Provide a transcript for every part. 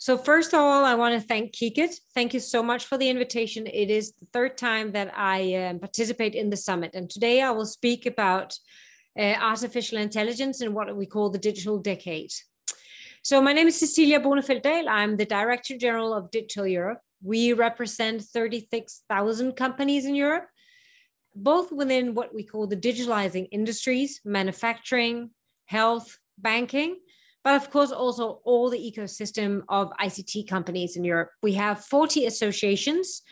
So first of all, I want to thank Kikit. Thank you so much for the invitation. It is the third time that I participate in the summit. And today I will speak about artificial intelligence and what we call the digital decade. So my name is Cecilia Bonefeld-Dahl. I'm the Director General of Digital Europe. We represent 36,000 companies in Europe, both within what we call the digitalizing industries, manufacturing, health, banking, but of course also all the ecosystem of ICT companies in Europe. We have 40 associations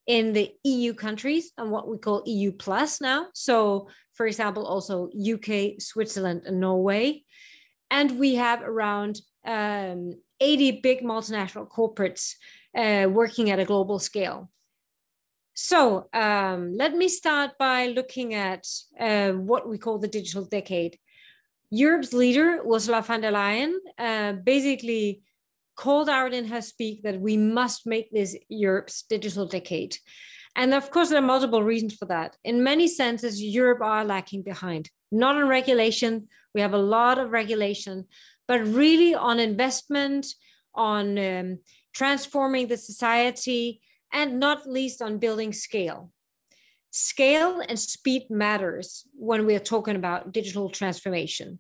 in the EU countries and what we call EU plus now. So for example, also UK, Switzerland and Norway. And we have around 80 big multinational corporates working at a global scale. So let me start by looking at what we call the digital decade. Europe's leader, Ursula von der Leyen, basically called out in her speech that we must make this Europe's digital decade. And of course, there are multiple reasons for that. In many senses, Europe are lacking behind, not on regulation. We have a lot of regulation, but really on investment, on transforming the society, and not least on building scale. Scale and speed matters when we are talking about digital transformation.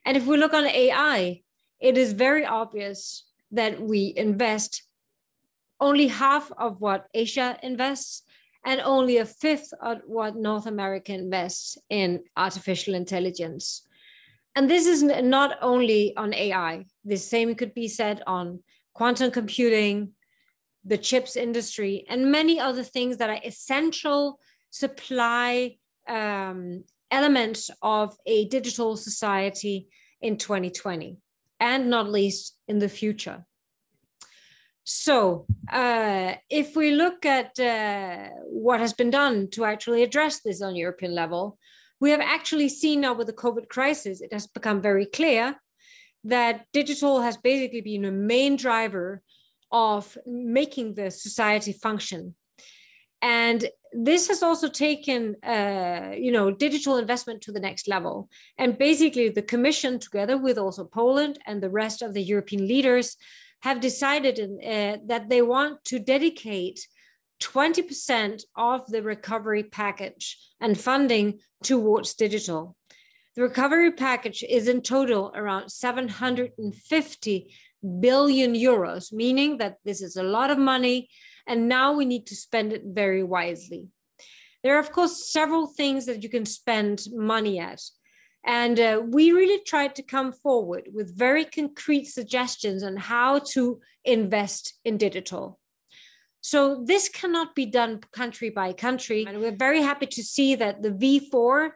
And if we look on AI, it is very obvious that we invest only half of what Asia invests and only a fifth of what North America invests in artificial intelligence. And this is not only on AI. The same could be said on quantum computing, the chips industry, and many other things that are essential supply elements of a digital society in 2020, and not least in the future. So if we look at what has been done to actually address this on European level, we have actually seen now with the COVID crisis, it has become very clear that digital has basically been a main driver of making the society function. And this has also taken, digital investment to the next level. And basically the Commission, together with also Poland and the rest of the European leaders, have decided that they want to dedicate 20% of the recovery package and funding towards digital. The recovery package is in total around 750 billion euros, meaning that this is a lot of money, and now we need to spend it very wisely. There are, of course, several things that you can spend money at. And we really tried to come forward with very concrete suggestions on how to invest in digital. So this cannot be done country by country. And we're very happy to see that the V4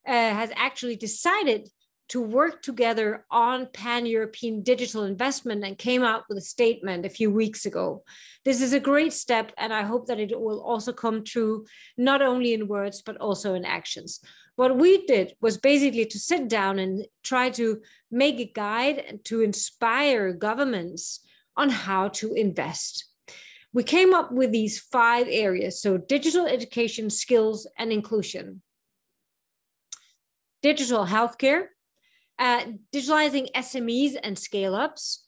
has actually decided to work together on pan-European digital investment and came out with a statement a few weeks ago. This is a great step, and I hope that it will also come true, not only in words, but also in actions. What we did was basically to sit down and try to make a guide and to inspire governments on how to invest. We came up with these 5 areas, so digital education, skills, and inclusion. Digital healthcare, digitalizing SMEs and scale-ups,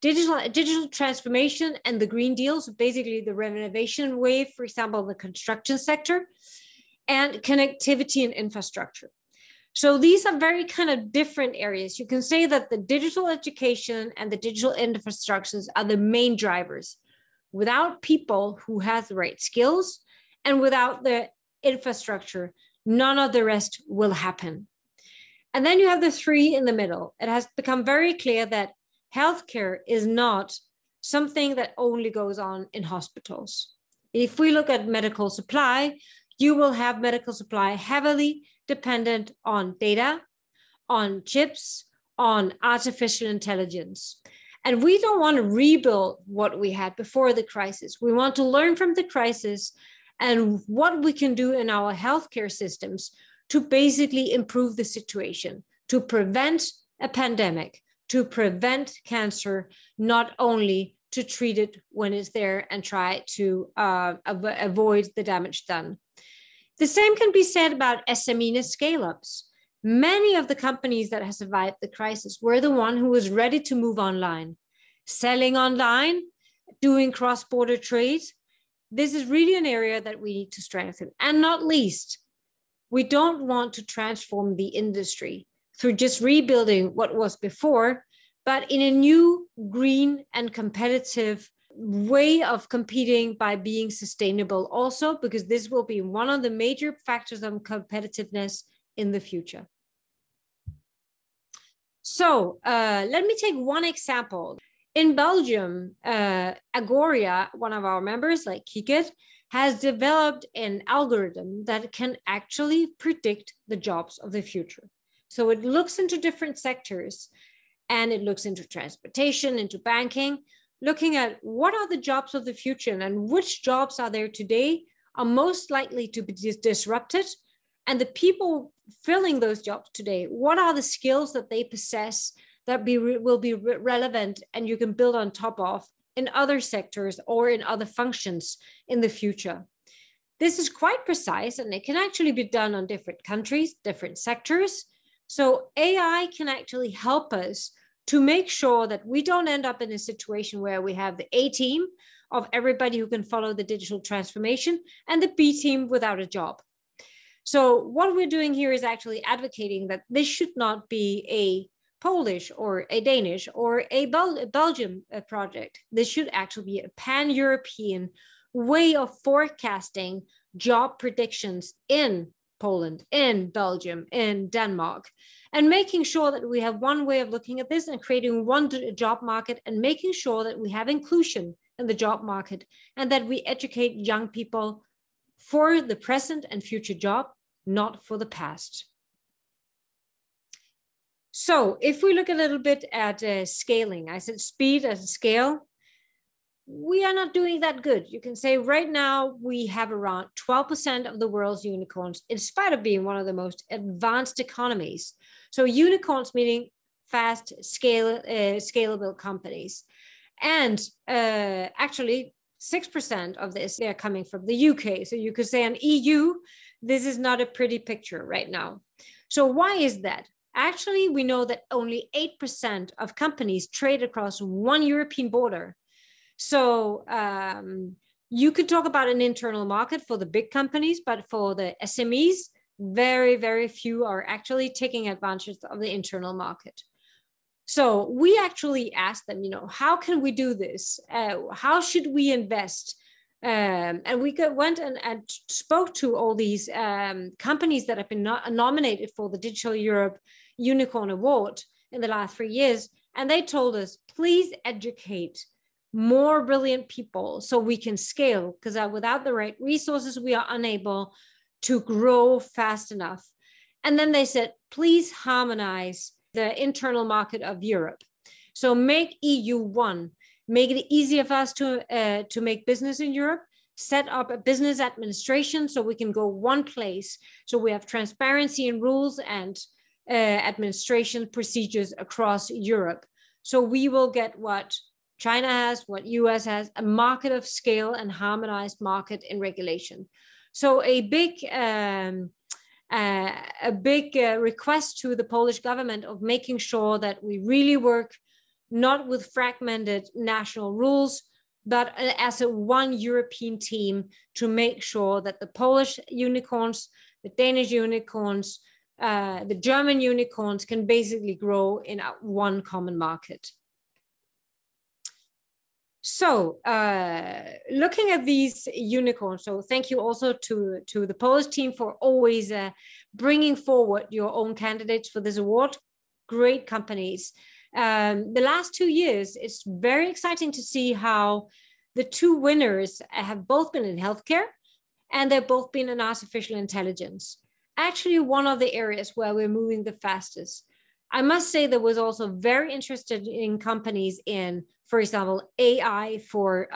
digital transformation and the Green Deal, so basically the renovation wave, for example, the construction sector, and connectivity and infrastructure. So these are very kind of different areas. You can say that the digital education and the digital infrastructures are the main drivers. Without people who have the right skills and without the infrastructure, none of the rest will happen. And then you have the 3 in the middle. It has become very clear that healthcare is not something that only goes on in hospitals. If we look at medical supply, you will have medical supply heavily dependent on data, on chips, on artificial intelligence. And we don't want to rebuild what we had before the crisis. We want to learn from the crisis and what we can do in our healthcare systems to basically improve the situation, to prevent a pandemic, to prevent cancer, not only to treat it when it's there and try to avoid the damage done. The same can be said about SME and scale-ups. Many of the companies that have survived the crisis were the one who was ready to move online. selling online, doing cross-border trade. This is really an area that we need to strengthen. And not least, we don't want to transform the industry through just rebuilding what was before, but in a new, green, and competitive way of competing by being sustainable also, because this will be one of the major factors of competitiveness in the future. So let me take one example. In Belgium, Agoria, one of our members, like Kikit, has developed an algorithm that can actually predict the jobs of the future. So it looks into different sectors, and it looks into transportation, into banking, looking at what are the jobs of the future and which jobs are there today are most likely to be disrupted. And the people filling those jobs today, what are the skills that they possess that will be relevant and you can build on top of in other sectors or in other functions in the future. This is quite precise, and it can actually be done on different countries, different sectors. So AI can actually help us to make sure that we don't end up in a situation where we have the A team of everybody who can follow the digital transformation and the B team without a job. So what we're doing here is actually advocating that this should not be a Polish or a Danish or a Belgian project. This should actually be a pan-European way of forecasting job predictions in Poland, in Belgium, in Denmark, and making sure that we have one way of looking at this and creating one job market and making sure that we have inclusion in the job market and that we educate young people for the present and future job, not for the past. So if we look a little bit at scaling, I said speed and scale, we are not doing that good. You can say right now we have around 12% of the world's unicorns, in spite of being one of the most advanced economies. So unicorns meaning fast, scalable companies. And actually 6% of this, they're coming from the UK. So you could say an EU, this is not a pretty picture right now. So why is that? Actually, we know that only 8% of companies trade across one European border. So you could talk about an internal market for the big companies, but for the SMEs, very, very few are actually taking advantage of the internal market. So we actually asked them, how can we do this? How should we invest? And we went and spoke to all these companies that have been nominated for the Digital Europe Unicorn Award in the last 3 years. And they told us, please educate more brilliant people so we can scale, because without the right resources, we are unable to grow fast enough. And then they said, please harmonize the internal market of Europe. So make EU one, make it easier for us to make business in Europe, set up a business administration so we can go one place. So we have transparency in rules and administration procedures across Europe. So we will get what China has, what US has, a market of scale and harmonized market in regulation. So a big request to the Polish government of making sure that we really work not with fragmented national rules, but as a one European team to make sure that the Polish unicorns, the Danish unicorns, the German unicorns can basically grow in one common market. So looking at these unicorns, so thank you also to the Polish team for always bringing forward your own candidates for this award. Great companies. The last 2 years, it's very exciting to see how the two winners have both been in healthcare and they've both been in artificial intelligence. Actually, one of the areas where we're moving the fastest. I must say there was also very interested in companies in, for example, AI for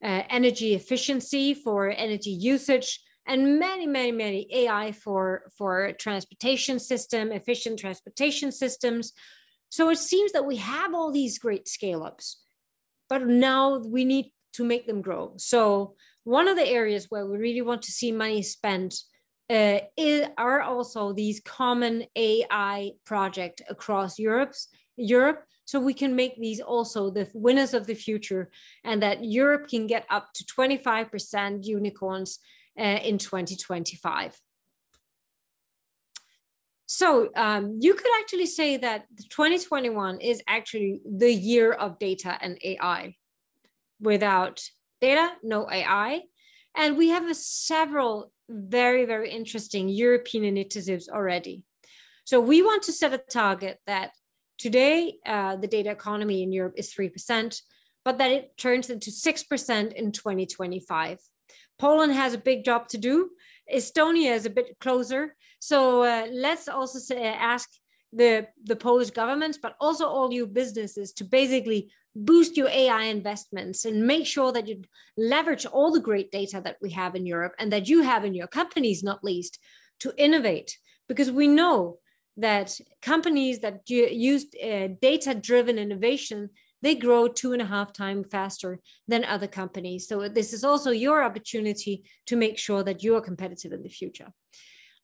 energy efficiency, for energy usage, and many AI for transportation system, efficient transportation systems. So it seems that we have all these great scale-ups, but now we need to make them grow. So one of the areas where we really want to see money spent are also these common AI projects across Europe so we can make these also the winners of the future, and that Europe can get up to 25% unicorns in 2025. So you could actually say that 2021 is actually the year of data and AI. Without data, no AI. And we have several very, very interesting European initiatives already. So we want to set a target that today the data economy in Europe is 3%, but that it turns into 6% in 2025. Poland has a big job to do. Estonia is a bit closer. So let's also ask the Polish governments, but also all you businesses, to basically boost your AI investments and make sure that you leverage all the great data that we have in Europe and that you have in your companies, not least, to innovate. Because we know that companies that use data-driven innovation, they grow 2.5 times faster than other companies. So this is also your opportunity to make sure that you are competitive in the future.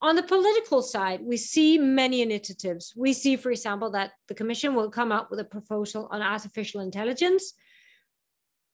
On the political side, we see many initiatives. We see, for example, that the Commission will come up with a proposal on artificial intelligence.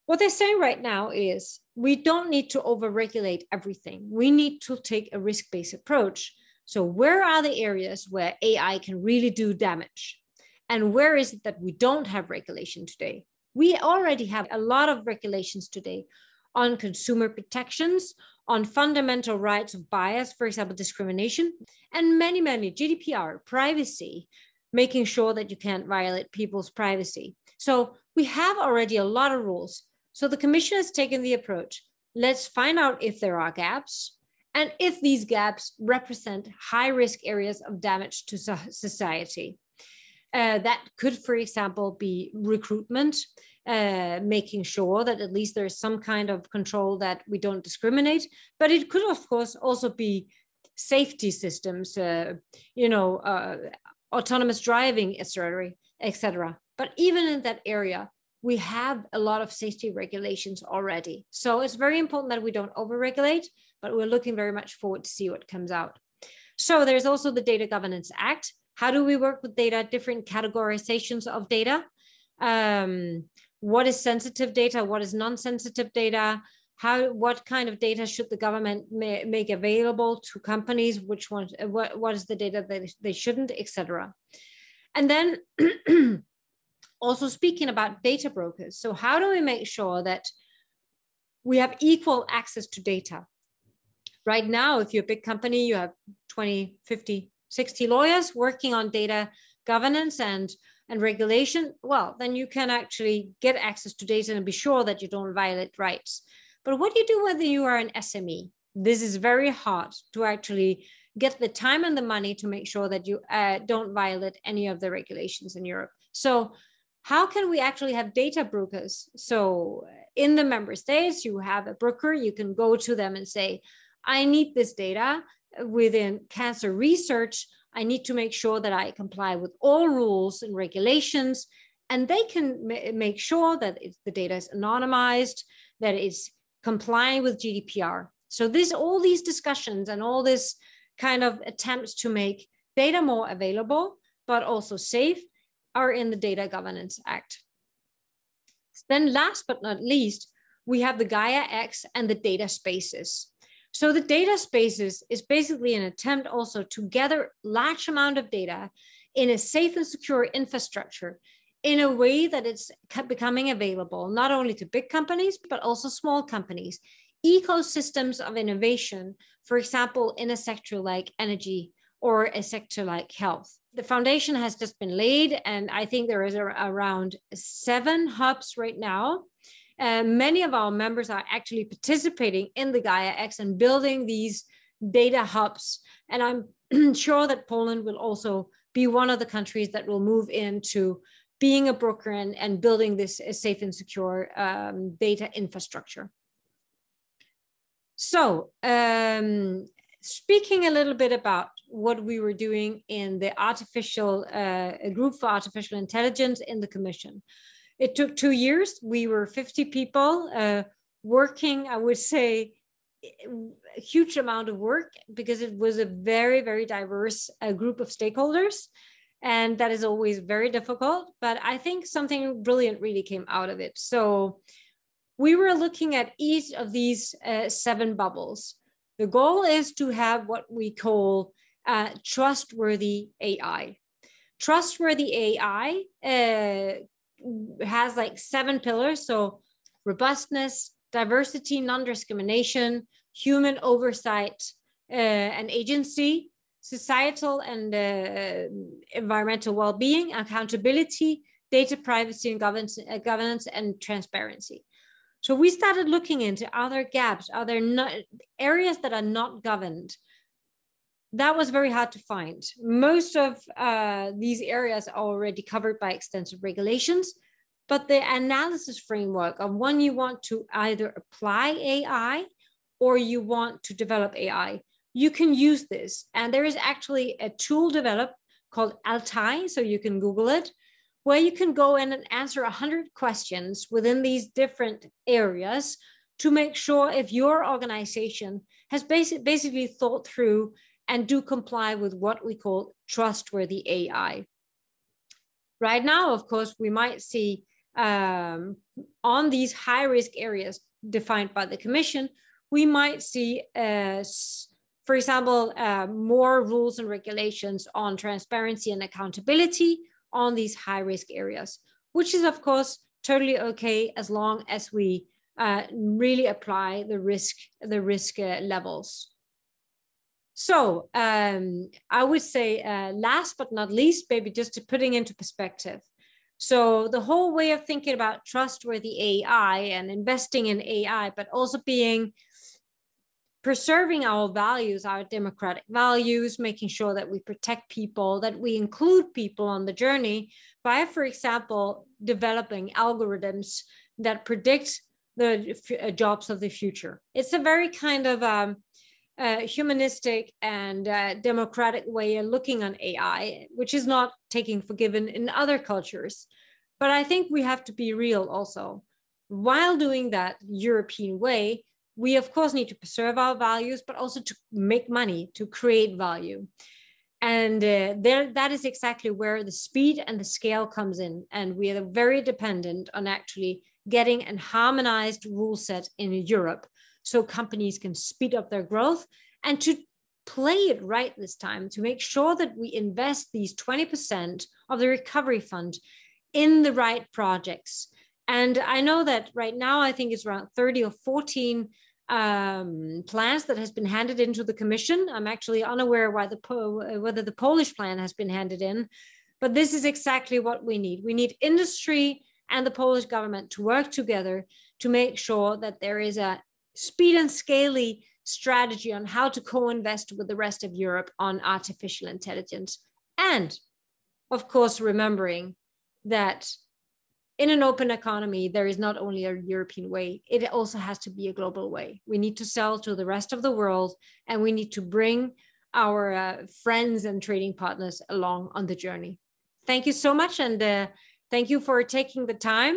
What they're saying right now is we don't need to overregulate everything. We need to take a risk-based approach. So where are the areas where AI can really do damage? And where is it that we don't have regulation today? We already have a lot of regulations today on consumer protections, on fundamental rights of bias, for example, discrimination, and many, many GDPR, privacy, making sure that you can't violate people's privacy. So we have already a lot of rules. So the Commission has taken the approach, let's find out if there are gaps, and if these gaps represent high-risk areas of damage to society. That could, for example, be recruitment, making sure that at least there's some kind of control that we don't discriminate. But it could, of course, also be safety systems, autonomous driving, etc. But even in that area, we have a lot of safety regulations already. So it's very important that we don't overregulate, but we're looking very much forward to see what comes out. So there's also the Data Governance Act. How do we work with data, different categorizations of data? What is sensitive data? What is non-sensitive data? What kind of data should the government make available to companies? Which ones, what is the data that they shouldn't, etc. And then also speaking about data brokers. So how do we make sure that we have equal access to data? Right now, if you're a big company, you have 20, 50, 60 lawyers working on data governance and regulation, well, then you can actually get access to data and be sure that you don't violate rights. But what do you do whether you are an SME? This is very hard to actually get the time and the money to make sure that you don't violate any of the regulations in Europe. So how can we actually have data brokers? So in the member states, you have a broker, you can go to them and say, I need this data within cancer research. I need to make sure that I comply with all rules and regulations, and they can make sure that the data is anonymized, that it's complying with GDPR. So all these discussions and all this kind of attempts to make data more available, but also safe, are in the Data Governance Act. Then last but not least, we have the Gaia X and the data spaces. So the data spaces is basically an attempt also to gather large amount of data in a safe and secure infrastructure in a way that it's becoming available not only to big companies, but also small companies, ecosystems of innovation, for example, in a sector like energy or a sector like health. The foundation has just been laid, and I think there is around 7 hubs right now. Many of our members are actually participating in the Gaia X and building these data hubs. And I'm sure that Poland will also be one of the countries that will move into being a broker and building this safe and secure data infrastructure. So speaking a little bit about what we were doing in the group for artificial intelligence in the Commission. It took 2 years. We were 50 people working, I would say, a huge amount of work because it was a very, very diverse group of stakeholders. And that is always very difficult, but I think something brilliant really came out of it. So we were looking at each of these 7 bubbles. The goal is to have what we call trustworthy AI. Trustworthy AI has like 7 pillars. So robustness, diversity, non-discrimination, human oversight and agency, societal and environmental well-being, accountability, data privacy and governance and transparency. So we started looking into, are there gaps? Are there areas that are not governed? That was very hard to find. Most of these areas are already covered by extensive regulations, but the analysis framework of when you want to either apply AI or you want to develop AI, you can use this. And there is actually a tool developed called Altai, so you can Google it, where you can go in and answer 100 questions within these different areas to make sure if your organization has basically thought through and do comply with what we call trustworthy AI. Right now, of course, we might see on these high-risk areas defined by the Commission, we might see, for example, more rules and regulations on transparency and accountability on these high-risk areas, which is, of course, totally okay as long as we really apply the risk levels. So I would say last but not least, maybe just to putting into perspective. So the whole way of thinking about trustworthy AI and investing in AI, but also preserving our values, our democratic values, making sure that we protect people, that we include people on the journey by, for example, developing algorithms that predict the jobs of the future. It's a very kind of humanistic and democratic way of looking on AI, which is not taken for given in other cultures. But I think we have to be real also. While doing that European way, we of course need to preserve our values, but also to make money, to create value. And that is exactly where the speed and the scale comes in. And we are very dependent on actually getting a harmonized rule set in Europe, so companies can speed up their growth, and to play it right this time, to make sure that we invest these 20% of the recovery fund in the right projects. And I know that right now, I think it's around 30 or 14 plans that has been handed into the Commission. I'm actually unaware whether the Polish plan has been handed in, but this is exactly what we need. We need industry and the Polish government to work together to make sure that there is a speed and scaly strategy on how to co-invest with the rest of Europe on artificial intelligence. And of course, remembering that in an open economy, there is not only a European way, it also has to be a global way. We need to sell to the rest of the world, and we need to bring our friends and trading partners along on the journey. Thank you so much, and thank you for taking the time.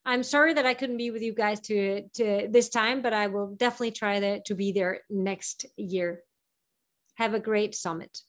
I'm sorry that I couldn't be with you guys to this time, but I will definitely try to be there next year. Have a great summit.